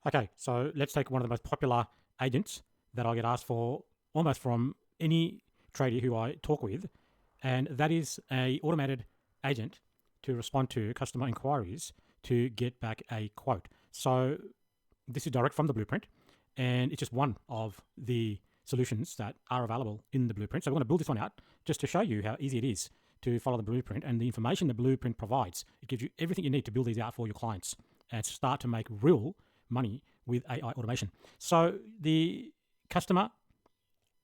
Okay, so let's take one of the most popular agents that I get asked for almost from any tradie who I talk with, and that is a automated agent to respond to customer inquiries to get back a quote. So this is direct from the blueprint, and it's just one of the solutions that are available in the blueprint. So we're going to build this one out just to show you how easy it is to follow the blueprint and the information the blueprint provides. It gives you everything you need to build these out for your clients and start to make real money with AI automation. So the customer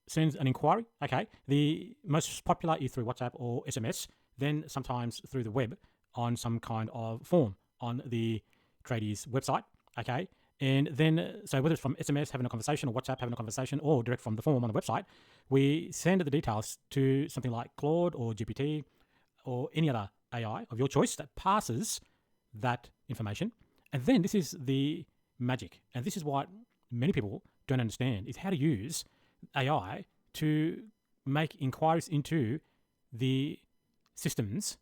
sends an inquiry. Okay, the most popular is through WhatsApp or SMS, then sometimes through the web on some kind of form on the Tradies website. Okay, and then so whether it's from SMS having a conversation or WhatsApp having a conversation or direct from the form on the website, we send the details to something like Claude or GPT or any other AI of your choice that passes that information. And then this is the magic, and this is what many people don't understand, is how to use AI to make inquiries into the systems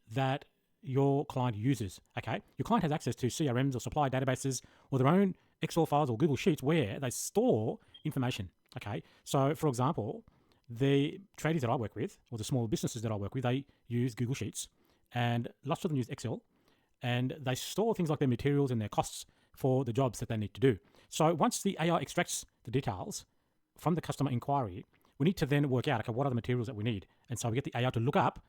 that your client uses. Okay, your client has access to CRMs or supply databases or their own Excel files or Google Sheets where they store information. Okay, so for example, the tradies that I work with or the small businesses that I work with, they use Google Sheets, and lots of them use Excel, and they store things like their materials and their costs for the jobs that they need to do. So once the AI extracts the details from the customer inquiry, we need to then work out, okay, what are the materials that we need? And so we get the AI to look up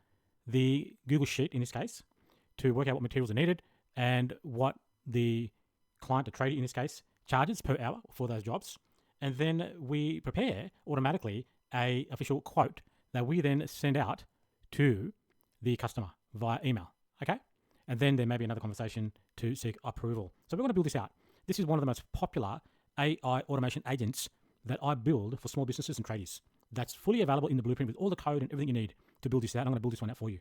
the Google Sheet in this case to work out what materials are needed and what the client, the tradie in this case, charges per hour for those jobs. And then we prepare automatically a official quote that we then send out to the customer via email. Okay? And then there may be another conversation to seek approval. So we're going to build this out. This is one of the most popular AI automation agents that I build for small businesses and tradies. That's fully available in the blueprint with all the code and everything you need to build this out. I'm going to build this one out for you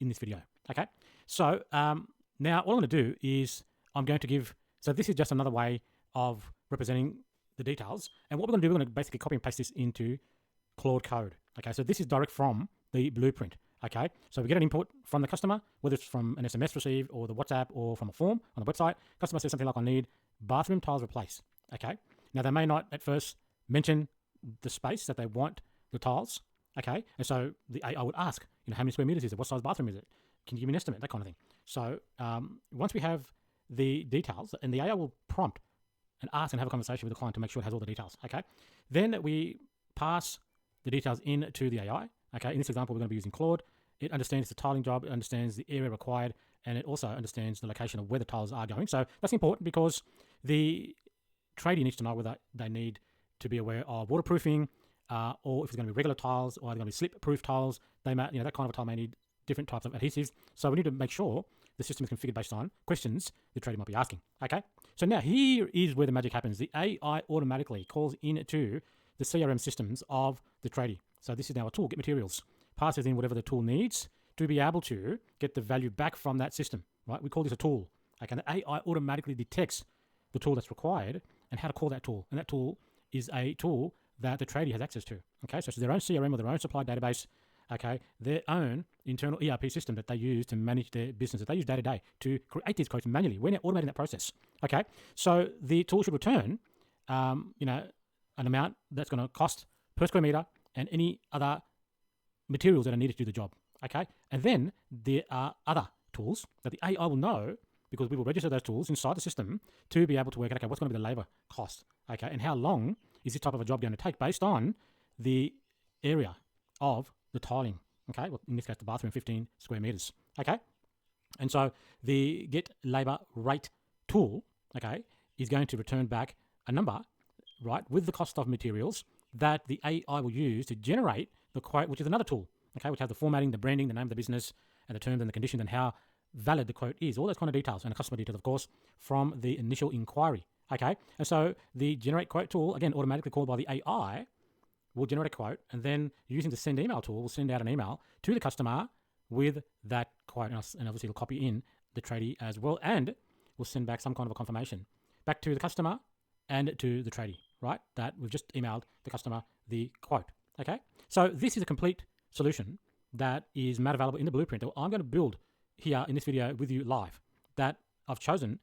in this video. Okay. So now all I'm going to do is I'm going to give, so this is just another way of representing the details. And what we're going to do, we're going to basically copy and paste this into Claude code. Okay. So this is direct from the blueprint. Okay, so we get an input from the customer, whether it's from an SMS received or the WhatsApp or from a form on the website. Customer says something like, I need bathroom tiles replaced. Okay, now they may not at first mention the space that they want the tiles. Okay, and so the AI would ask, how many square meters is it? What size bathroom is it? Can you give me an estimate? That kind of thing. So once we have the details, and the AI will prompt and ask and have a conversation with the client to make sure it has all the details. Okay, then we pass the details in to the AI. Okay, in this example, we're going to be using Claude. It understands the tiling job, it understands the area required, and it also understands the location of where the tiles are going. So that's important because the tradie needs to know whether they need to be aware of waterproofing, or if it's going to be regular tiles, or are they going to be slip-proof tiles. They may, that kind of a tile may need different types of adhesives. So we need to make sure the system is configured based on questions the tradie might be asking. Okay, so now here is where the magic happens. The AI automatically calls into the CRM systems of the tradie. So this is now a tool, get materials, passes in whatever the tool needs to be able to get the value back from that system, right? We call this a tool. Okay, and the AI automatically detects the tool that's required and how to call that tool. And that tool is a tool that the tradie has access to. Okay, so it's their own CRM or their own supply database, okay, their own internal ERP system that they use to manage their business, that they use day to day to create these quotes manually. We're now automating that process. Okay, so the tool should return, an amount that's going to cost per square meter and any other materials that are needed to do the job. Okay, and then there are other tools that the AI will know because we will register those tools inside the system to be able to work out, okay, what's going to be the labor cost, okay, and how long is this type of a job going to take based on the area of the tiling, okay, well, in this case, the bathroom, 15 square meters, okay, and so the get labor rate tool, okay, is going to return back a number, right, with the cost of materials that the AI will use to generate the quote, which is another tool, okay, which has the formatting, the branding, the name of the business, and the terms and the conditions and how valid the quote is, all those kind of details, and the customer details, of course, from the initial inquiry, okay? And so the generate quote tool, again, automatically called by the AI, will generate a quote, and then using the send email tool, will send out an email to the customer with that quote, and obviously it'll copy in the tradie as well, and we'll send back some kind of a confirmation back to the customer and to the tradie, right? That we've just emailed the customer the quote, okay? So this is a complete solution that is made available in the blueprint that I'm going to build here in this video with you live, that I've chosen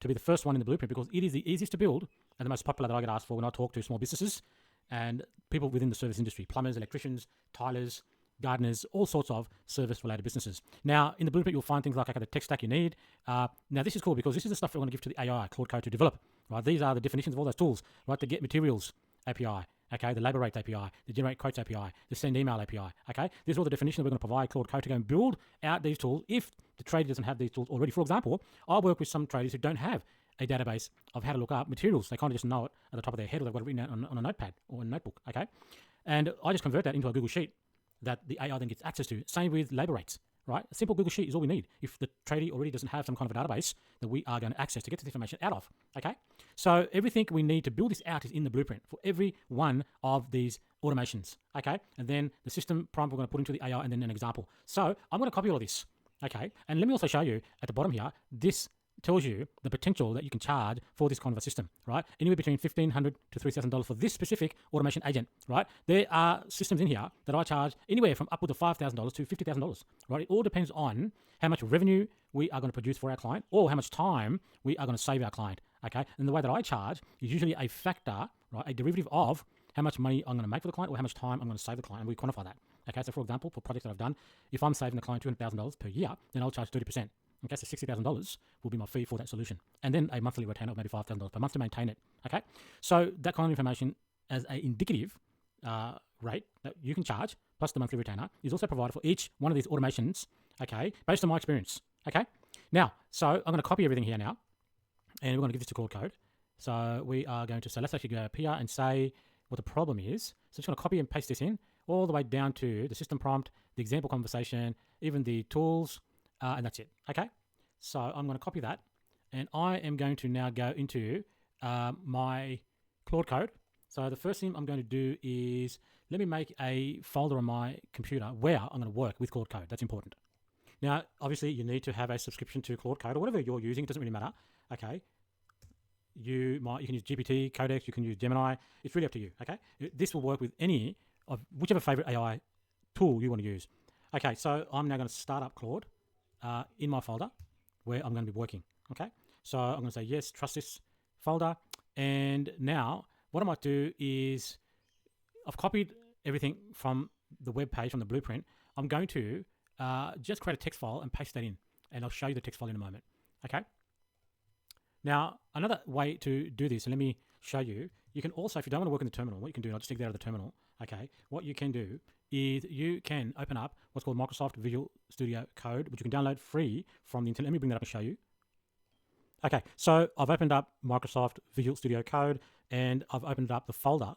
to be the first one in the blueprint because it is the easiest to build and the most popular that I get asked for when I talk to small businesses and people within the service industry, plumbers, electricians, tilers, gardeners, all sorts of service-related businesses. Now, in the blueprint, you'll find things like the tech stack you need. Now, this is cool because this is the stuff we're going to give to the AI, Claude Code, to develop. Right? These are the definitions of all those tools. Right? The Get Materials API, okay, the Labor Rate API, the Generate Quotes API, the Send Email API, okay. These are all the definitions that we're going to provide Claude Code to go and build out these tools if the trader doesn't have these tools already. For example, I work with some traders who don't have a database of how to look up materials. They kind of just know it at the top of their head or they've got it written out on a notepad or a notebook, okay. And I just convert that into a Google Sheet that the AI then gets access to. Same with labor rates, right? A simple Google Sheet is all we need if the tradie already doesn't have some kind of a database that we are going to access to get this information out of, okay? So everything we need to build this out is in the blueprint for every one of these automations, okay? And then the system prompt we're going to put into the AI and then an example. So I'm going to copy all of this, okay? And let me also show you at the bottom here, this tells you the potential that you can charge for this kind of a system, right? Anywhere between $1,500 to $3,000 for this specific automation agent, right? There are systems in here that I charge anywhere from upwards of $5,000 to $50,000, right? It all depends on how much revenue we are going to produce for our client or how much time we are going to save our client, okay? And the way that I charge is usually a factor, right? A derivative of how much money I'm going to make for the client or how much time I'm going to save the client, and we quantify that, okay? So for example, for projects that I've done, if I'm saving the client $200,000 per year, then I'll charge 30%. Okay, so $60,000 will be my fee for that solution. And then a monthly retainer of maybe $5,000 per month to maintain it. Okay, so that kind of information as an indicative rate that you can charge, plus the monthly retainer, is also provided for each one of these automations, okay, based on my experience. Okay, now, so I'm going to copy everything here now, and we're going to give this to Claude Code. So we are going to, so let's actually go up here and say what the problem is. So I'm just going to copy and paste this in all the way down to the system prompt, the example conversation, even the tools, and that's it. Okay, so I'm going to copy that, and I am going to now go into my Claude Code. So the first thing I'm going to do is let me make a folder on my computer where I'm going to work with Claude Code. That's important. Now, obviously, you need to have a subscription to Claude Code or whatever you're using. It doesn't really matter. Okay, you can use GPT, Codex, you can use Gemini. It's really up to you. Okay, this will work with any of whichever favorite AI tool you want to use. Okay, so I'm now going to start up Claude. In my folder where I'm going to be working. Okay, so I'm going to say yes, trust this folder. And now what I might do is I've copied everything from the web page, from the blueprint. I'm going to just create a text file and paste that in, and I'll show you the text file in a moment. Okay, now another way to do this, and let me show you, you can also, if you don't want to work in the terminal, what you can do, I'll just take that out of the terminal. Okay, what you can do is you can open up what's called Microsoft Visual Studio Code, which you can download free from the internet. Let me bring that up and show you. Okay, so I've opened up Microsoft Visual Studio Code, and I've opened up the folder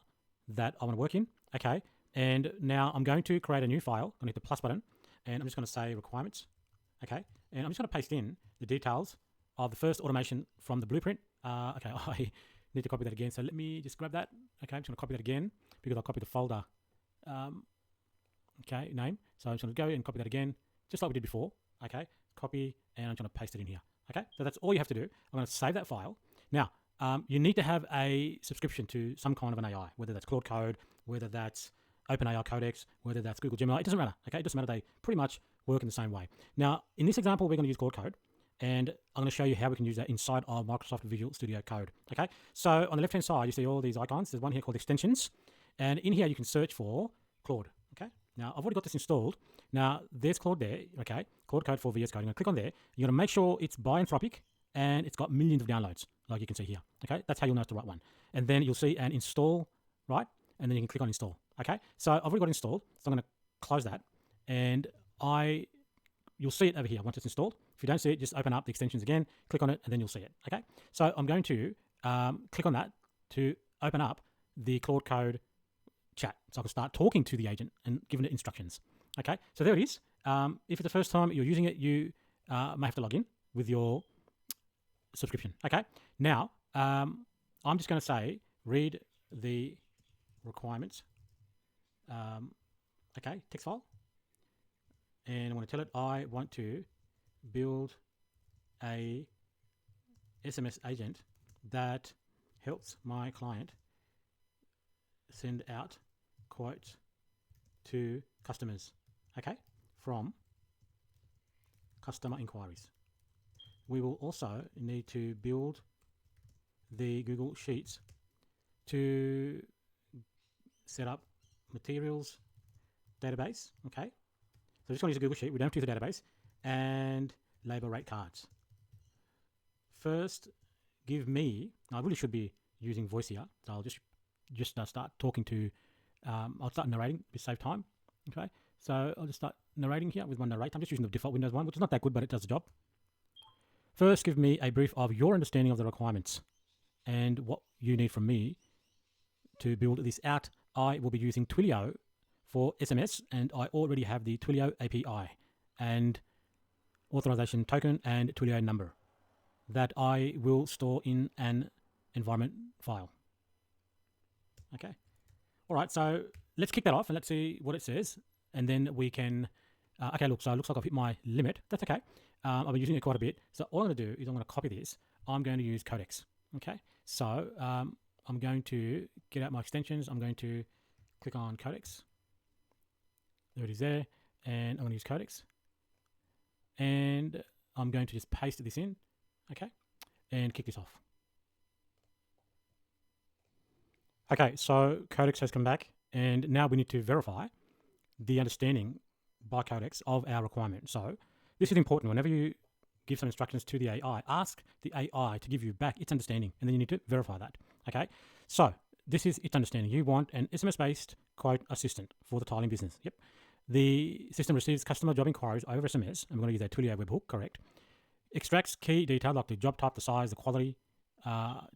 that I want to work in. Okay, and now I'm going to create a new file. I'm going to hit the plus button, and I'm just going to say requirements. Okay, and I'm just going to paste in the details of the first automation from the blueprint. Okay, I need to copy that again, so let me just grab that. Okay, I'm just going to copy that again because I'll copy the folder okay, name. So I'm just going to go and copy that again, just like we did before. Okay, copy, and I'm going to paste it in here. Okay, so that's all you have to do. I'm going to save that file. Now, you need to have a subscription to some kind of an AI, whether that's Claude Code, whether that's OpenAI Codex, whether that's Google Gemini. It doesn't matter. Okay, it doesn't matter. They pretty much work in the same way. Now, in this example, we're going to use Claude Code, and I'm going to show you how we can use that inside of Microsoft Visual Studio Code. Okay, so on the left-hand side, you see all these icons. There's one here called extensions, and in here you can search for Claude. Okay, now I've already got this installed. Now there's Claude there. Okay, Claude Code for VS Code. I'm going to click on there. You're going to make sure it's by Anthropic and it's got millions of downloads, like you can see here. Okay, that's how you'll know it's the right one. And then you'll see an install, right? And then you can click on install. Okay, so I've already got it installed, so I'm going to close that, and you'll see it over here once it's installed. If you don't see it, just open up the extensions again, click on it, and then you'll see it. Okay, so I'm going to click on that to open up the Claude Code chat, so I can start talking to the agent and giving it instructions. Okay, so there it is. If it's the first time you're using it, you may have to log in with your subscription. Okay, now I'm just going to say read the requirements. Okay, text file, and I want to tell it I want to build a SMS agent that helps my client send out quotes to customers, okay, from customer inquiries. we will also need to build the Google Sheets to set up materials database. Okay, so just going to use a Google Sheet. We don't have to use a database, and labor rate cards. First, give me. I really should be using voice here, so I'll just start talking to. I'll start narrating to save time. Okay, so I'll just start narrating here with my narrate. I'm just using the default Windows one, which is not that good, but it does the job. First, give me a brief of your understanding of the requirements and what you need from me to build this out. I will be using Twilio for SMS, and I already have the Twilio API and authorization token and Twilio number that I will store in an environment file. Okay. All right, so let's kick that off and let's see what it says. And then we can, okay, look, so it looks like I've hit my limit. That's okay. I've been using it quite a bit. So all I'm going to do is I'm going to copy this. I'm going to use Codex. Okay, so I'm going to get out my extensions. I'm going to click on Codex. There it is there. And I'm going to use Codex. And I'm going to just paste this in. Okay, and kick this off. Okay, so Codex has come back, and now we need to verify the understanding by Codex of our requirement. So this is important. Whenever you give some instructions to the AI, ask the AI to give you back its understanding, and then you need to verify that. Okay, so this is its understanding. You want an SMS-based quote assistant for the tiling business. Yep. The system receives customer job inquiries over SMS, and we're going to use a Twilio webhook, correct? Extracts key detail like the job type, the size, the quality,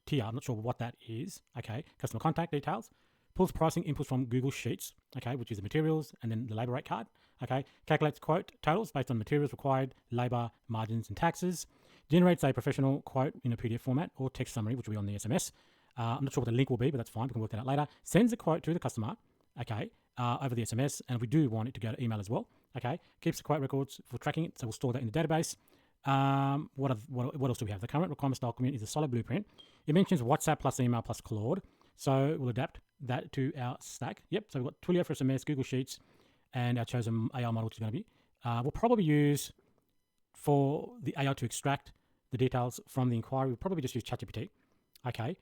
tier. I'm not sure what that is. Okay, customer contact details. Pulls pricing inputs from Google Sheets. Okay, which is the materials and then the labor rate card. Okay, calculates quote totals based on materials required, labor, margins, and taxes. Generates a professional quote in a PDF format or text summary, which will be on the SMS. I'm not sure what the link will be, but that's fine. We can work that out later. Sends the quote to the customer. Okay, over the SMS, and we do want it to go to email as well. Okay, keeps the quote records for tracking it, so we'll store that in the database. What else do we have? The current requirements document is a solid blueprint. It mentions WhatsApp plus email plus Claude. So we'll adapt that to our stack. Yep, so we've got Twilio for SMS, Google Sheets, and our chosen AI model, which is going to be. We'll probably use, for the AI to extract the details from the inquiry, we'll probably just use ChatGPT. Okay,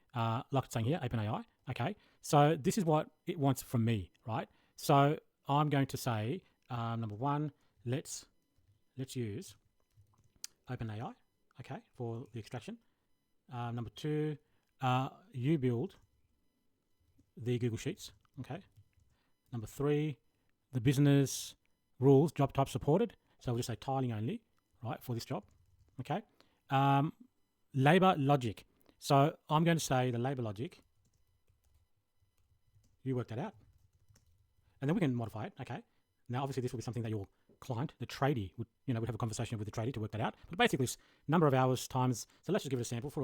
like it's saying here, OpenAI. Okay, so this is what it wants from me, right? So I'm going to say, number one, let's use OpenAI, okay, for the extraction. Number two, you build the Google Sheets, okay. Number three, the business rules, job type supported. So we'll just say tiling only, right, for this job, okay. Labor logic. So I'm going to say the labor logic. You work that out. And then we can modify it, okay. Now, obviously, this will be something that your client, the tradie, would have a conversation with the tradie to work that out. But basically, it's number of hours times. So let's just give it a sample. For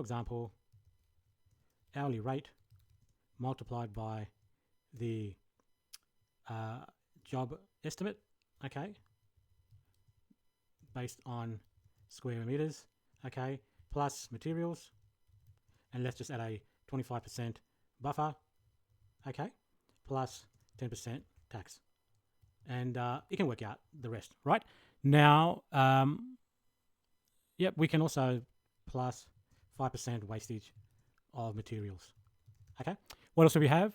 example, hourly rate multiplied by the job estimate, okay, based on square meters, okay, plus materials, and let's just add a 25% buffer, okay, plus 10% tax. And it can work out the rest, right? Now, yep, we can also plus 5% wastage of materials. Okay. What else do we have?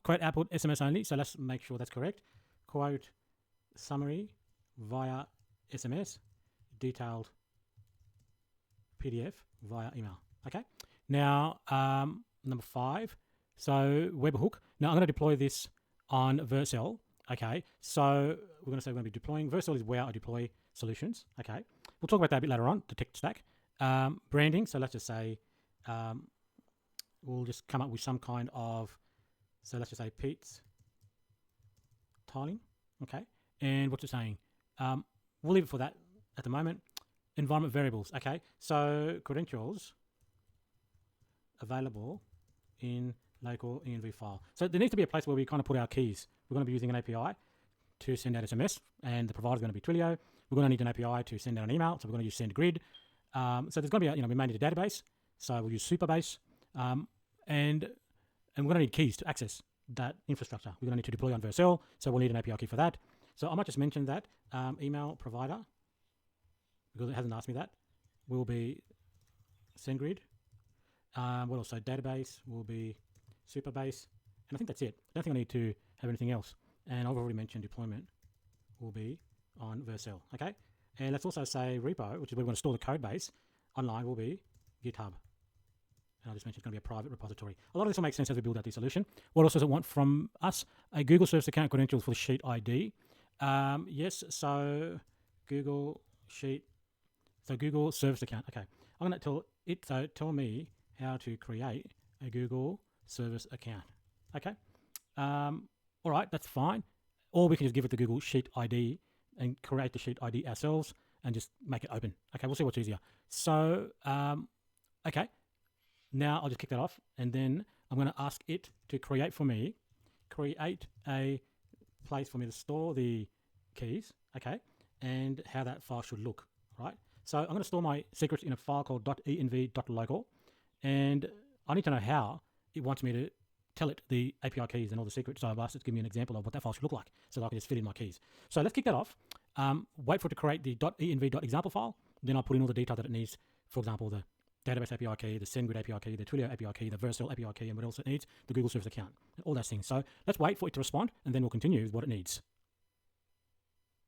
Quote output SMS only. So let's make sure that's correct. Quote summary via SMS, detailed PDF via email. Okay. Now, number 5. So webhook. Now I'm going to deploy this on Vercel. Okay, so we're going to say we're going to be deploying. Vercel is where I deploy solutions. Okay, we'll talk about that a bit later on, the tech stack. Branding, so let's just say we'll just come up with some kind of, so let's just say Pete's tiling. Okay, and what's it saying? We'll leave it for that at the moment. Environment variables. Okay, so credentials available in local env file. So there needs to be a place where we kind of put our keys. We're going to be using an API to send out SMS, and the provider is going to be Twilio. We're going to need an API to send out an email, so we're going to use SendGrid. So there's going to be, we may need a database, so we'll use Superbase, and we're going to need keys to access that infrastructure. We're going to need to deploy on Vercel, so we'll need an API key for that. So I might just mention that email provider because it hasn't asked me that, will be SendGrid. What else? So database will be Superbase. And I think that's it. I don't think I need to have anything else. And I've already mentioned deployment will be on Vercel. Okay. And let's also say repo, which is where we're going to store the code base online, will be GitHub. And I just mentioned it's going to be a private repository. A lot of this will make sense as we build out the solution. What else does it want from us? A Google Service account credentials for the Sheet ID. Yes, so Google Sheet, so Google Service account. Okay, I'm going to tell it, so tell me how to create a Google Service account. Okay, all right, that's fine. Or we can just give it the Google Sheet ID and create the Sheet ID ourselves and just make it open. Okay, we'll see what's easier. So, okay. Now I'll just kick that off, and then I'm going to ask it to create a place for me to store the keys, okay, and how that file should look, right? So I'm going to store my secrets in a file called .env.local, and I need to know how it wants me to tell it the API keys and all the secrets. So I've asked it to give me an example of what that file should look like so that I can just fill in my keys. So let's kick that off. Wait for it to create the .env.example file. Then I'll put in all the detail that it needs. For example, the database API key, the SendGrid API key, the Twilio API key, the Vercel API key, and what else it needs, the Google Service account, and all those things. So let's wait for it to respond, and then we'll continue with what it needs.